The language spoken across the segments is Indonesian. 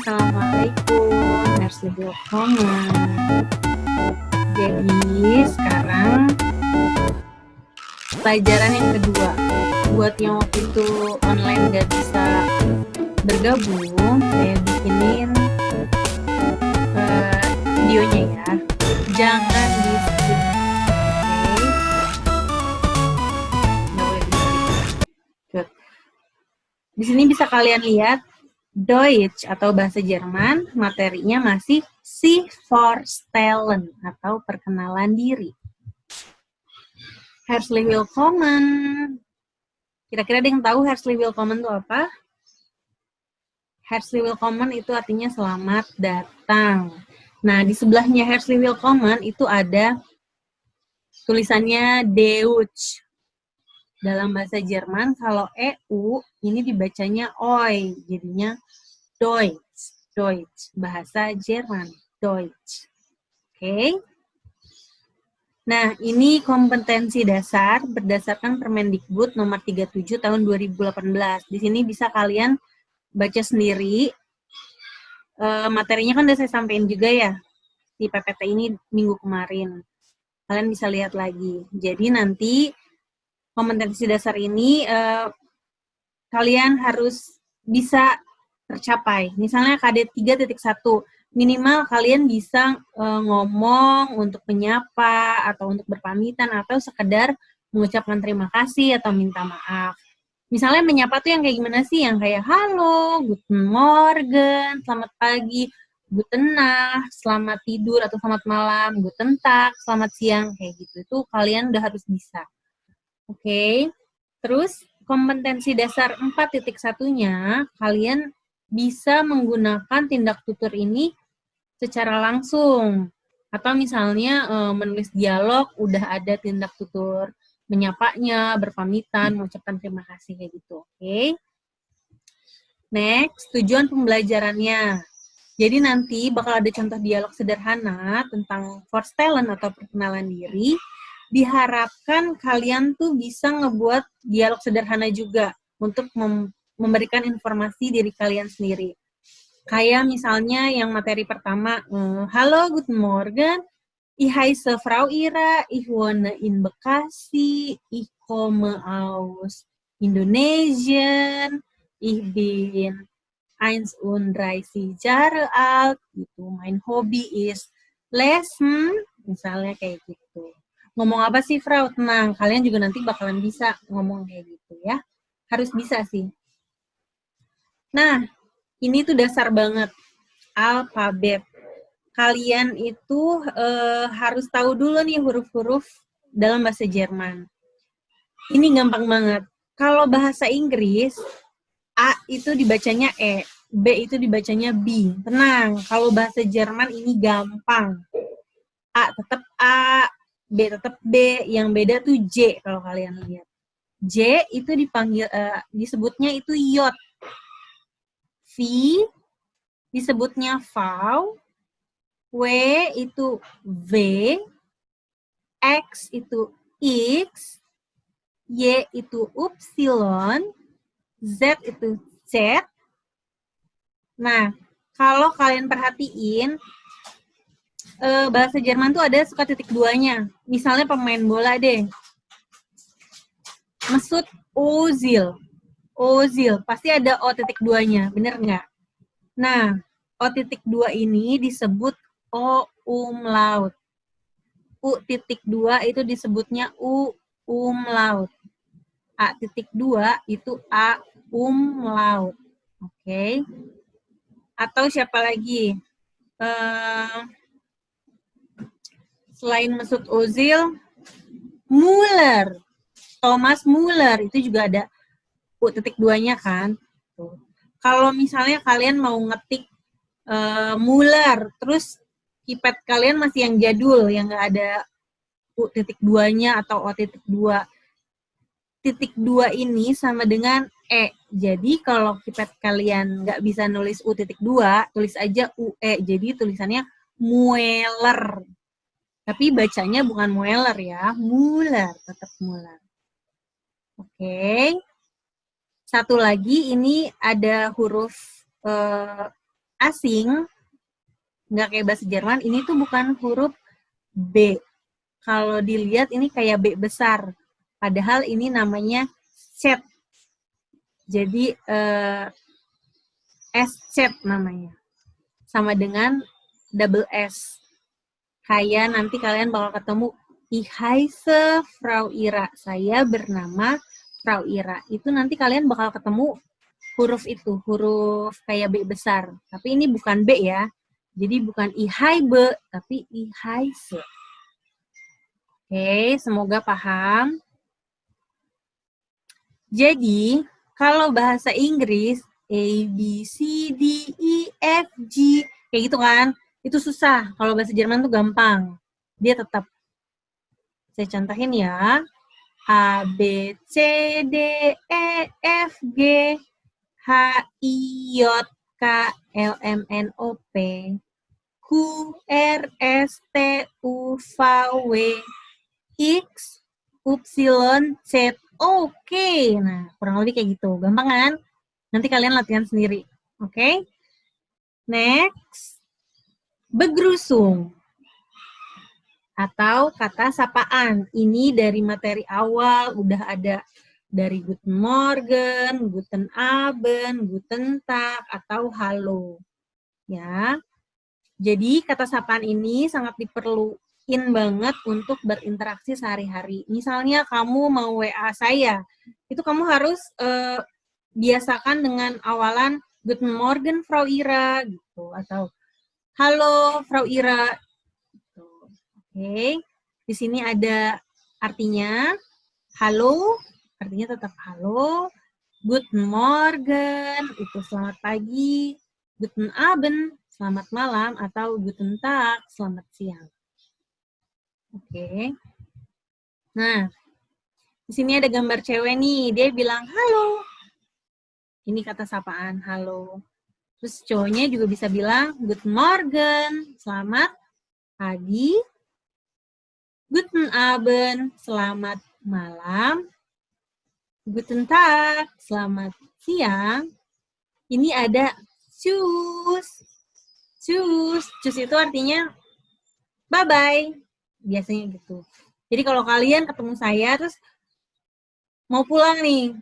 Assalamualaikum, herzlich willkommen. Jadi sekarang pelajaran yang kedua. Buat yang waktu itu online gak bisa bergabung, saya bikinin videonya ya. Jangan di skip, oke? Nggak boleh di skip. Di sini bisa kalian lihat Deutsch atau bahasa Jerman, materinya masih sich vorstellen atau perkenalan diri. Herzlich willkommen. Kira-kira ada yang tahu herzlich willkommen itu apa? Herzlich willkommen itu artinya selamat datang. Nah, di sebelahnya herzlich willkommen itu ada tulisannya Deutsch. Dalam bahasa Jerman, kalau EU ini dibacanya OI, jadinya Deutsch. Deutsch, bahasa Jerman, Deutsch. Oke. Nah, ini kompetensi dasar berdasarkan Permendikbud nomor 37 tahun 2018. Di sini bisa kalian baca sendiri. Materinya kan udah saya sampaikan juga ya di PPT ini minggu kemarin. Kalian bisa lihat lagi. Jadi nanti kompetensi dasar ini kalian harus bisa tercapai. Misalnya KD 3.1, minimal kalian bisa ngomong untuk menyapa atau untuk berpamitan atau sekedar mengucapkan terima kasih atau minta maaf. Misalnya menyapa tuh yang kayak gimana sih? Yang kayak halo, guten morgen, selamat pagi, guten Nacht, selamat tidur atau selamat malam, guten Tag, selamat siang, kayak gitu. Itu kalian udah harus bisa. Oke. Terus kompetensi dasar 4.1-nya, kalian bisa menggunakan tindak tutur ini secara langsung. Atau misalnya menulis dialog, udah ada tindak tutur menyapanya, berpamitan, mengucapkan terima kasih, kayak gitu. Oke. Next, tujuan pembelajarannya. Jadi nanti bakal ada contoh dialog sederhana tentang Vorstellen atau perkenalan diri. Diharapkan kalian tuh bisa ngebuat dialog sederhana juga untuk memberikan informasi diri kalian sendiri. Kayak misalnya yang materi pertama, halo, guten Morgen, ich heiße Frau Ira, ich wohne in Bekasi, ich komme aus Indonesia, ich bin 31 Jahre alt, gitu. Mein Hobby is lesen, misalnya kayak gitu. Ngomong apa sih, Frau? Tenang, kalian juga nanti bakalan bisa ngomong kayak gitu ya. Harus bisa sih. Nah, ini tuh dasar banget. Alfabet. Kalian itu harus tahu dulu nih huruf-huruf dalam bahasa Jerman. Ini gampang banget. Kalau bahasa Inggris, A itu dibacanya E, B itu dibacanya B. Tenang, kalau bahasa Jerman ini gampang. A tetap A, B tetap B, yang beda tuh J kalau kalian lihat. J itu disebutnya itu J. V disebutnya V, W itu V, X itu X, Y itu upsilon, Z itu Z. Nah, kalau kalian perhatiin, bahasa Jerman tuh ada suka titik duanya. Misalnya pemain bola deh. Mesut Ozil. Ozil, pasti ada O titik duanya, bener nggak? Nah, O titik dua ini disebut O umlaut. U titik dua itu disebutnya U umlaut. A titik dua itu A umlaut. Oke. Atau siapa lagi? Selain Mesut Ozil, Muller. Thomas Muller itu juga ada U titik duanya kan. Tuh. Kalau misalnya kalian mau ngetik Muller, terus keypad kalian masih yang jadul, yang nggak ada U titik duanya atau O titik dua. Titik dua ini sama dengan E. Jadi kalau keypad kalian nggak bisa nulis U titik dua, tulis aja UE. Jadi tulisannya Mueller. Tapi bacanya bukan Mueller ya, Muller, tetap Muller. Oke. Satu lagi, ini ada huruf asing, nggak kayak bahasa Jerman, ini tuh bukan huruf B. Kalau dilihat ini kayak B besar. Padahal ini namanya Z. Jadi SZ namanya. Sama dengan double S. Kayak nanti kalian bakal ketemu Ich heiße Frau Ira. Saya bernama Frau Ira. Itu nanti kalian bakal ketemu huruf itu, huruf kayak B besar. Tapi ini bukan B ya. Jadi bukan Ich habe, tapi Ich heiße. Oke, semoga paham. Jadi, kalau bahasa Inggris, A, B, C, D, E, F, G, kayak gitu kan, itu susah. Kalau bahasa Jerman tuh gampang. Dia tetap. Saya contohin ya. A, B, C, D, E, F, G, H, I, J, K, L, M, N, O, P, Q, R, S, T, U, V, W, X, Y, Z. Oke. Nah, kurang lebih kayak gitu. Gampang kan? Nanti kalian latihan sendiri. Oke? Next. Begrusung. Atau kata sapaan. Ini dari materi awal udah ada dari Guten Morgen, Guten Abend, Guten Tag, atau Halo. Ya. Jadi kata sapaan ini sangat diperluin banget untuk berinteraksi sehari-hari. Misalnya kamu mau WA saya, itu kamu harus biasakan dengan awalan Guten Morgen Frau Ira gitu, atau Halo Frau Ira. Gitu. Oke. Di sini ada artinya halo, artinya tetap halo. Guten Morgen itu selamat pagi. Guten Abend selamat malam, atau Guten Tag selamat siang. Oke. Nah, di sini ada gambar cewek nih, dia bilang halo. Ini kata sapaan halo. Terus cowoknya juga bisa bilang Guten Morgen, selamat pagi. Guten Abend, selamat malam. Guten Tag, selamat siang. Ini ada Tschüss. Tschüss itu artinya bye-bye. Biasanya gitu. Jadi kalau kalian ketemu saya, terus mau pulang nih,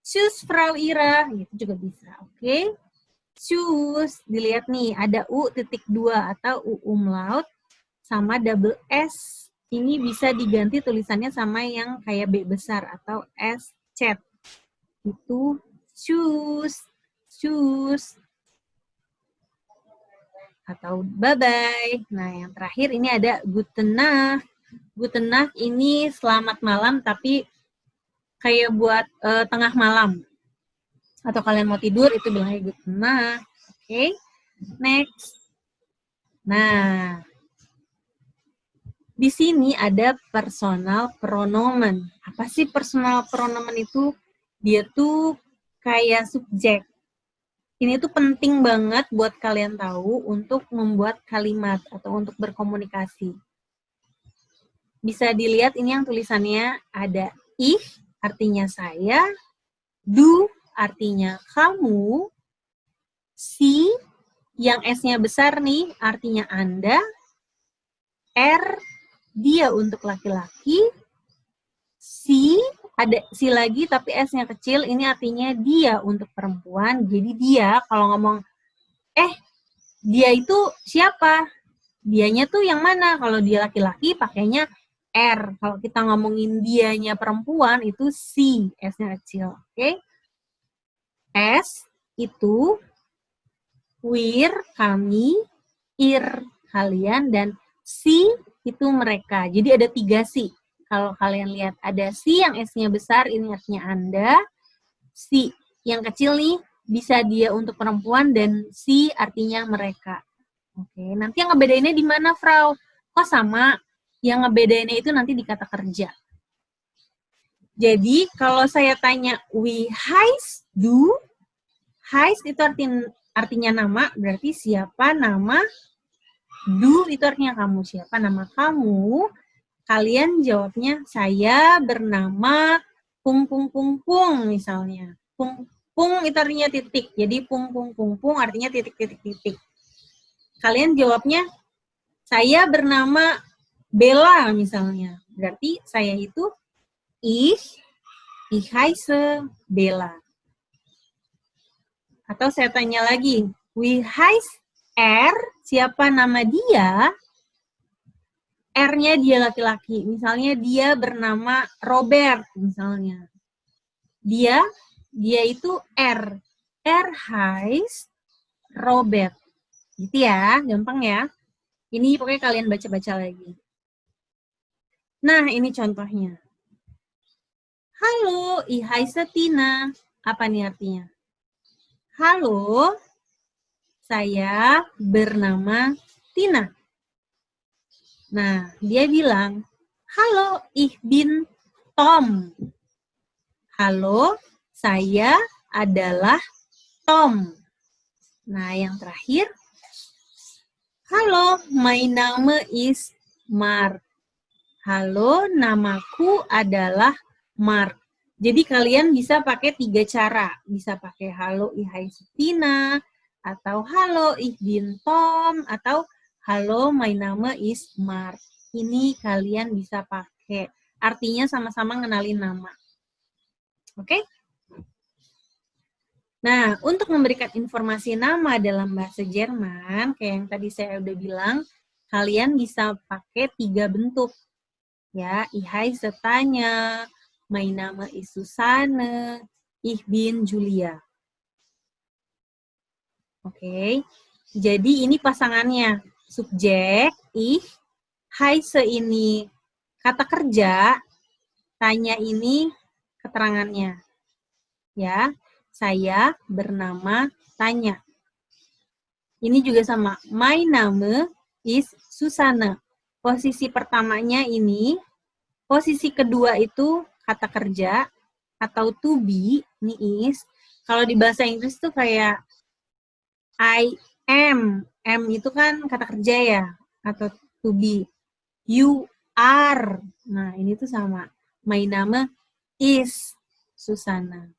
Tschüss Frau Ira, gitu juga bisa. Oke? Tschüss, dilihat nih, ada U.2 atau U umlaut sama double S. Ini bisa diganti tulisannya sama yang kayak B besar atau S chat. Itu Tschüss. Tschüss. Atau bye-bye. Nah, yang terakhir ini ada Guten Nacht. Guten Nacht ini selamat malam, tapi kayak buat tengah malam. Atau kalian mau tidur, itu bilangnya Guten Nacht. Oke, next. Nah, di sini ada personal pronomen. Apa sih personal pronomen itu? Dia tuh kayak subjek. Ini tuh penting banget buat kalian tahu untuk membuat kalimat atau untuk berkomunikasi. Bisa dilihat ini yang tulisannya ada ich, artinya saya, du, artinya kamu, si, yang S-nya besar nih, artinya Anda, R, dia untuk laki-laki, si, ada si lagi tapi S-nya kecil, ini artinya dia untuk perempuan. Jadi dia kalau ngomong, dia itu siapa? Dianya tuh yang mana? Kalau dia laki-laki pakainya R. Kalau kita ngomongin dianya perempuan itu si, S-nya kecil. Oke? S itu wir, kami, ir, kalian, dan si itu mereka. Jadi ada 3 si. Kalau kalian lihat ada si yang S-nya besar, ini artinya Anda. Si yang kecil nih bisa dia untuk perempuan, dan si artinya mereka. Oke, nanti yang ngebedainnya di mana, Frau? Kok sama? Yang ngebedainnya itu nanti di kata kerja. Jadi, kalau saya tanya, wie heißt du? Heißt itu artinya nama, berarti siapa nama. Du itu artinya kamu, siapa nama kamu. Kalian jawabnya, saya bernama Pung Pung Pung Pung misalnya. Pung itu artinya titik. Jadi pung artinya titik. Kalian jawabnya, saya bernama Bella misalnya. Berarti saya itu ich heiße Bella. Atau saya tanya lagi, wie heißt er? Siapa nama dia? R-nya dia laki-laki. Misalnya dia bernama Robert misalnya. Dia itu R. R heißt Robert. Gitu ya, gampang ya. Ini pokoknya kalian baca-baca lagi. Nah, ini contohnya. Halo, ich heiße Tina. Apa nih artinya? Halo, saya bernama Tina. Nah, dia bilang, halo, ich bin Tom. Halo, saya adalah Tom. Nah, yang terakhir, halo, my name is Mark. Halo, namaku adalah Mark. Jadi kalian bisa pakai 3 cara. Bisa pakai halo, ich heiße Tina, atau halo, ich bin Tom, atau halo, my name is Mark. Ini kalian bisa pakai. Artinya sama-sama ngenalin nama. Oke? Nah, untuk memberikan informasi nama dalam bahasa Jerman, kayak yang tadi saya udah bilang, kalian bisa pakai 3 bentuk. Ya, ich heiße Tanya, my name is Susanne, ich bin Julia. Oke, jadi ini pasangannya. Subjek, ich, heiße ini kata kerja, Tanya ini keterangannya. Ya, saya bernama Tanya. Ini juga sama. My name is Susanne. Posisi pertamanya ini, posisi kedua itu kata kerja atau to be, ini is. Kalau di bahasa Inggris tuh kayak I am. Am itu kan kata kerja ya, atau to be. You are. Nah, ini tuh sama. My name is Susanne.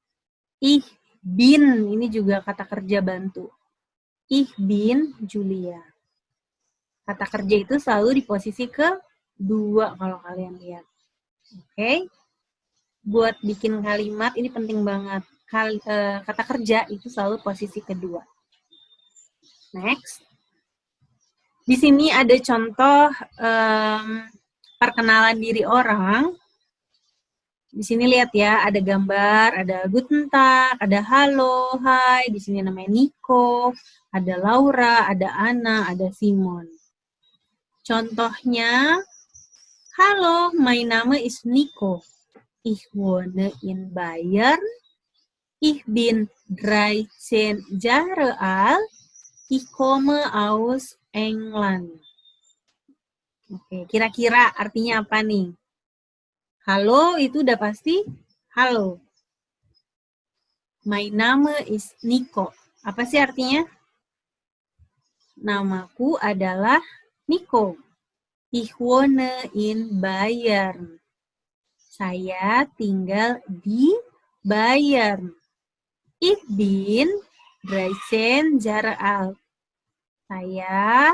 Ich bin, ini juga kata kerja bantu. Ich bin Julia. Kata kerja itu selalu di posisi kedua kalau kalian lihat. Oke? Buat bikin kalimat, ini penting banget. Kata kerja itu selalu posisi kedua. Next. Di sini ada contoh perkenalan diri orang. Di sini lihat ya, ada gambar, ada guten Tag, ada halo, hai. Di sini namanya Nico, ada Laura, ada Anna, ada Simon. Contohnya, halo, my name is Nico. Ich wohne in Bayern. Ich bin 13 Jahre alt. Ich komme aus England. Oke, kira-kira artinya apa nih? Halo itu udah pasti halo. My name is Nico. Apa sih artinya? Namaku adalah Nico. Ich wohne in Bayern. Saya tinggal di Bayern. Ich bin 13 Jahre alt. Saya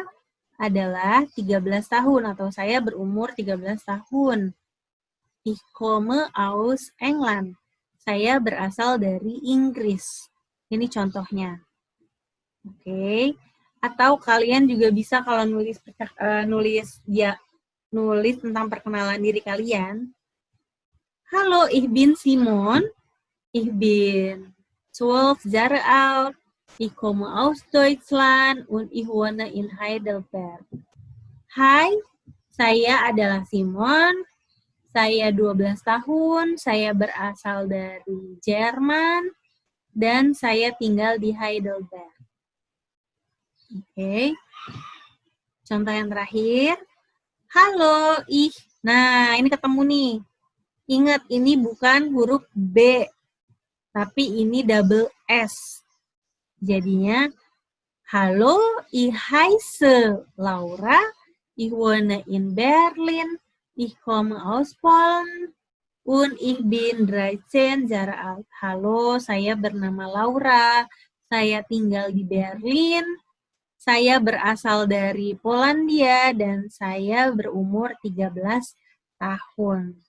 adalah 13 tahun atau saya berumur 13 tahun. Ich komme aus England. Saya berasal dari Inggris. Ini contohnya. Oke. Atau kalian juga bisa kalau nulis tentang perkenalan diri kalian. Halo, ich bin Simon. Ich bin 12 Jahre alt. Ich komme aus Deutschland und ich wohne in Heidelberg. Hai, saya adalah Simon. Saya 12 tahun, saya berasal dari Jerman, dan saya tinggal di Heidelberg. Oke. Contoh yang terakhir. Halo, ich. Nah, ini ketemu nih. Ingat, ini bukan huruf B, tapi ini double S. Jadinya, halo, ich heiße Laura, ich wohne in Berlin, ich komme aus Polen Und ich bin 13 Jahre alt. Halo, saya bernama Laura. Saya tinggal di Berlin. Saya berasal dari Polandia dan saya berumur 13 tahun.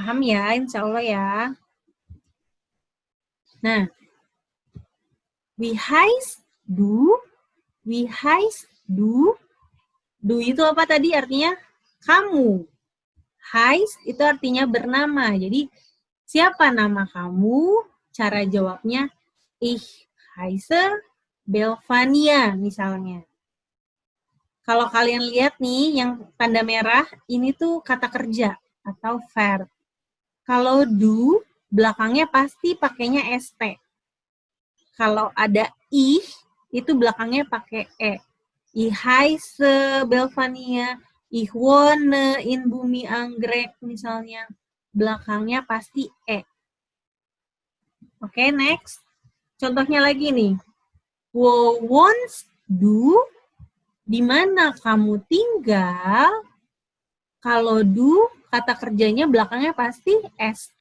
Paham ya, insya Allah ya. Nah, wie heißt du? Wie heißt du? Du itu apa tadi artinya? Kamu. Heißt itu artinya bernama. Jadi, siapa nama kamu? Cara jawabnya, ich heiße Belvania misalnya. Kalau kalian lihat nih, yang tanda merah, ini tuh kata kerja atau verb. Kalau do, belakangnya pasti pakainya ST. Kalau ada ich, itu belakangnya pakai E. Ich heiße Belvania, ich wohne in Bumi Anggrek misalnya. Belakangnya pasti E. Oke, next. Contohnya lagi nih. Wo wohnst du? Di mana kamu tinggal? Kalau du, kata kerjanya belakangnya pasti ST.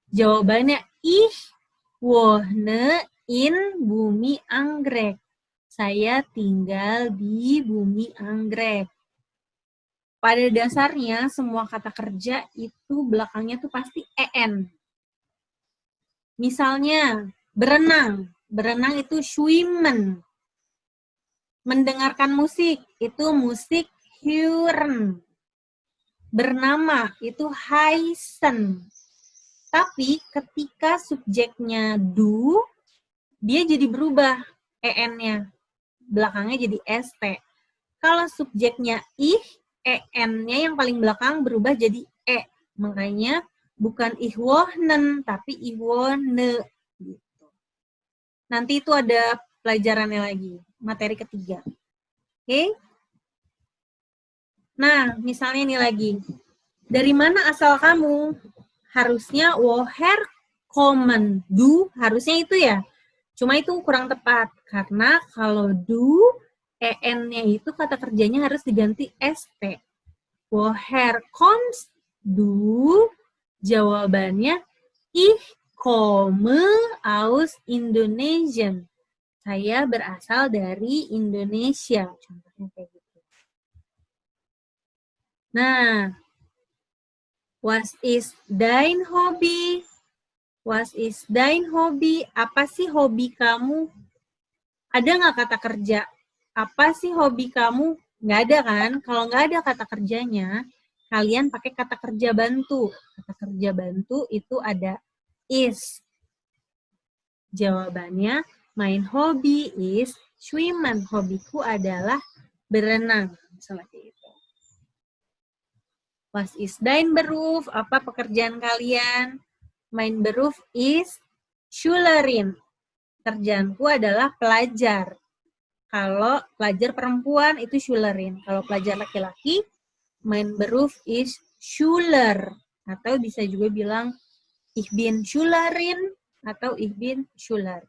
Jawabannya ich wohne in Bumi Anggrek. Saya tinggal di Bumi Anggrek. Pada dasarnya, semua kata kerja itu belakangnya tuh pasti EN. Misalnya, berenang. Berenang itu schwimmen. Mendengarkan musik, itu musik hören. Bernama, itu heißen. Tapi ketika subjeknya do, dia jadi berubah en-nya. Belakangnya jadi st. Kalau subjeknya ich, en-nya yang paling belakang berubah jadi e. Makanya bukan ich wohnen, tapi ich wohne. Gitu. Nanti itu ada pelajarannya lagi, materi ketiga. Oke? Nah, misalnya ini lagi. Dari mana asal kamu? Harusnya woher kommen du, harusnya itu ya. Cuma itu kurang tepat, karena kalau du, en-nya itu kata kerjanya harus diganti st. Woher kommst du? Jawabannya, ich komme aus Indonesia. Saya berasal dari Indonesia. Contohnya kayak gitu. Nah, was is dein Hobby? Was is dein Hobby? Apa sih hobi kamu? Ada nggak kata kerja? Apa sih hobi kamu? Nggak ada kan? Kalau nggak ada kata kerjanya, kalian pakai kata kerja bantu. Kata kerja bantu itu ada is. Jawabannya, mein Hobby is schwimmen. Hobiku adalah berenang. Seperti itu. Was ist dein Beruf? Apa pekerjaan kalian? Mein Beruf is Schülerin. Kerjaanku adalah pelajar. Kalau pelajar perempuan itu Schülerin. Kalau pelajar laki-laki, mein Beruf is Schüler. Atau bisa juga bilang ich bin Schülerin atau ich bin Schüler.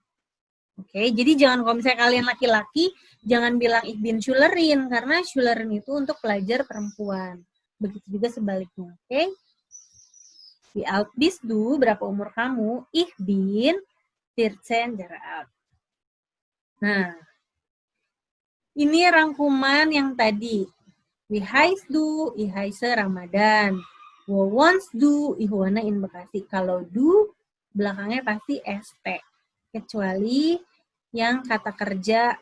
Oke, jadi jangan kalau misalnya kalian laki-laki, jangan bilang ich bin Schülerin, karena Schülerin itu untuk pelajar perempuan. Begitu juga sebaliknya, oke? Wie alt bist du? Berapa umur kamu? Ich bin 14 Jahre alt. Nah, ini rangkuman yang tadi. Wie heißt du? Ich heiße Ramadan. Wo wohnst du? Ich wohne in Bekasi. Kalau du, belakangnya pasti st. Kecuali yang kata kerja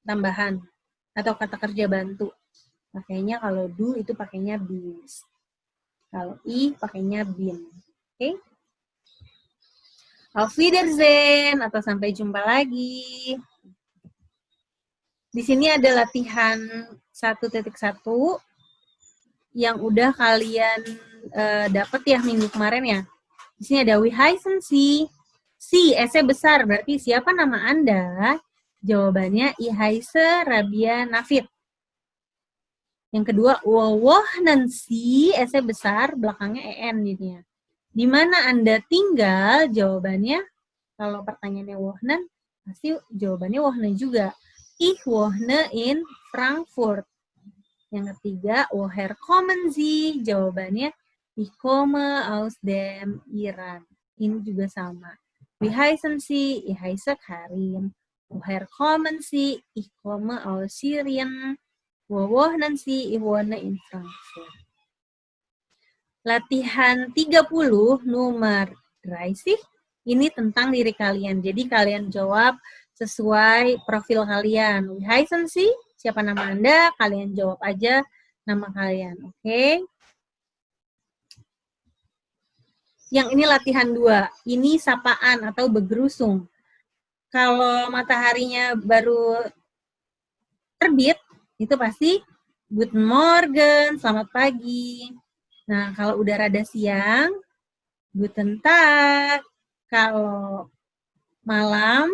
tambahan atau kata kerja bantu. Pakainya kalau do itu pakainya bis. Kalau i pakainya bin. Oke? Auf Wiedersehen atau sampai jumpa lagi. Di sini ada latihan 1.1 yang udah kalian dapat ya minggu kemarin ya. Di sini ada wie heißen Sie? Si, S-nya besar, berarti siapa nama Anda? Jawabannya ich heiße Rabia Nafit. Yang kedua, wo wohnen Sie? S-nya besar, belakangnya en jadinya. Di mana Anda tinggal? Jawabannya, kalau pertanyaannya wohnen, pasti jawabannya wohnen juga. Ich wohne in Frankfurt. Yang ketiga, woher kommen Sie? Jawabannya, ich komme aus dem Iran. Ini juga sama. Wie heißen Sie? Ich heiße Karim. Woher kommen Sie? Ich komme aus Syrien. Wo wohnen Sie? Ich wohne in Frankfurt. Latihan 30 nomor 30. Ini tentang diri kalian. Jadi kalian jawab sesuai profil kalian. Wie heißen Sie? Siapa nama Anda? Kalian jawab aja nama kalian. Oke? Yang ini latihan 2. Ini sapaan atau begerusung. Kalau mataharinya baru terbit, itu pasti Guten Morgen, selamat pagi. Nah, kalau udah rada siang, Guten Tag. Kalau malam,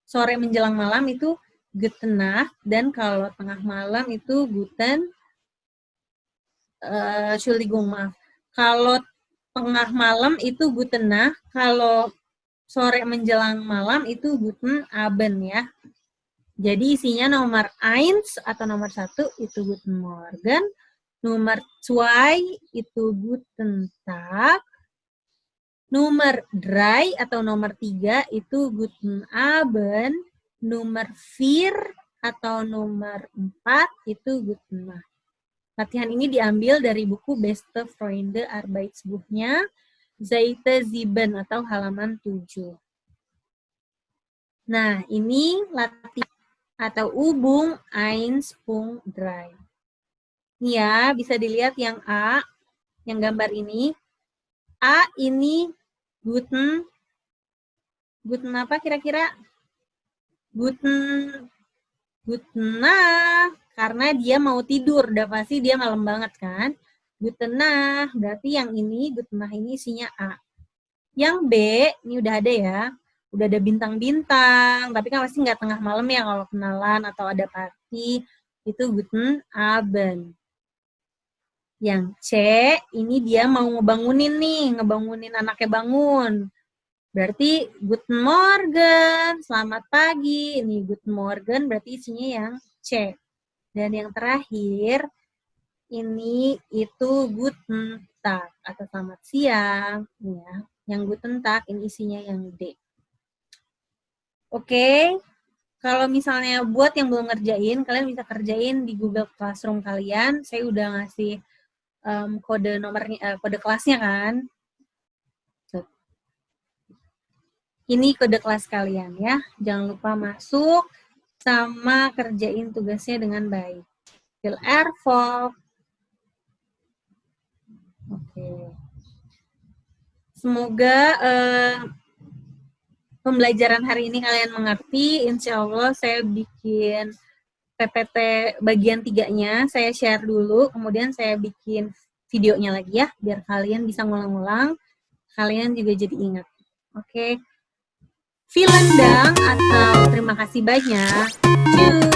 sore menjelang malam itu Guten Nacht. Dan kalau tengah malam itu Entschuldigung, maaf. Kalau tengah malam itu Guten Nacht. Kalau sore menjelang malam itu Guten Abend ya. Jadi isinya nomor 1 atau nomor 1 itu Guten Morgen. Nomor 2 itu Guten Tag. Nomor 3 atau nomor 3 itu Guten Abend. Nomor 4 atau nomor 4 itu Guten Nacht. Latihan ini diambil dari buku Beste Freunde Arbeitsbuchnya, Seite 7 atau halaman 7. Nah, ini latihan atau Übung 1.3. Nih ya, bisa dilihat yang A, yang gambar ini. A ini Guten apa kira-kira? Guten Nacht, karena dia mau tidur, udah pasti dia malam banget kan. Guten Nacht, berarti yang ini, Guten Nacht ini isinya A. Yang B, ini udah ada ya, udah ada bintang-bintang, tapi kan pasti nggak tengah malam ya kalau kenalan atau ada party, itu Guten Abend. Yang C, ini dia mau ngebangunin anaknya bangun. Berarti Guten Morgen, selamat pagi. Ini Guten Morgen berarti isinya yang C. Dan yang terakhir, ini itu Guten Tag atau selamat siang. Ya. Yang Guten Tag, ini isinya yang D. Oke. Kalau misalnya buat yang belum ngerjain, kalian bisa kerjain di Google Classroom kalian. Saya udah ngasih kode nomornya, kode kelasnya kan. Ini kode kelas kalian ya. Jangan lupa masuk sama kerjain tugasnya dengan baik. Fill Airfog. Oke. Semoga pembelajaran hari ini kalian mengerti. Insya Allah saya bikin PPT bagian 3-nya, saya share dulu, kemudian saya bikin videonya lagi ya, biar kalian bisa ngulang-ngulang, kalian juga jadi ingat. Oke. Vielen Dank atau terima kasih banyak. Tschüss.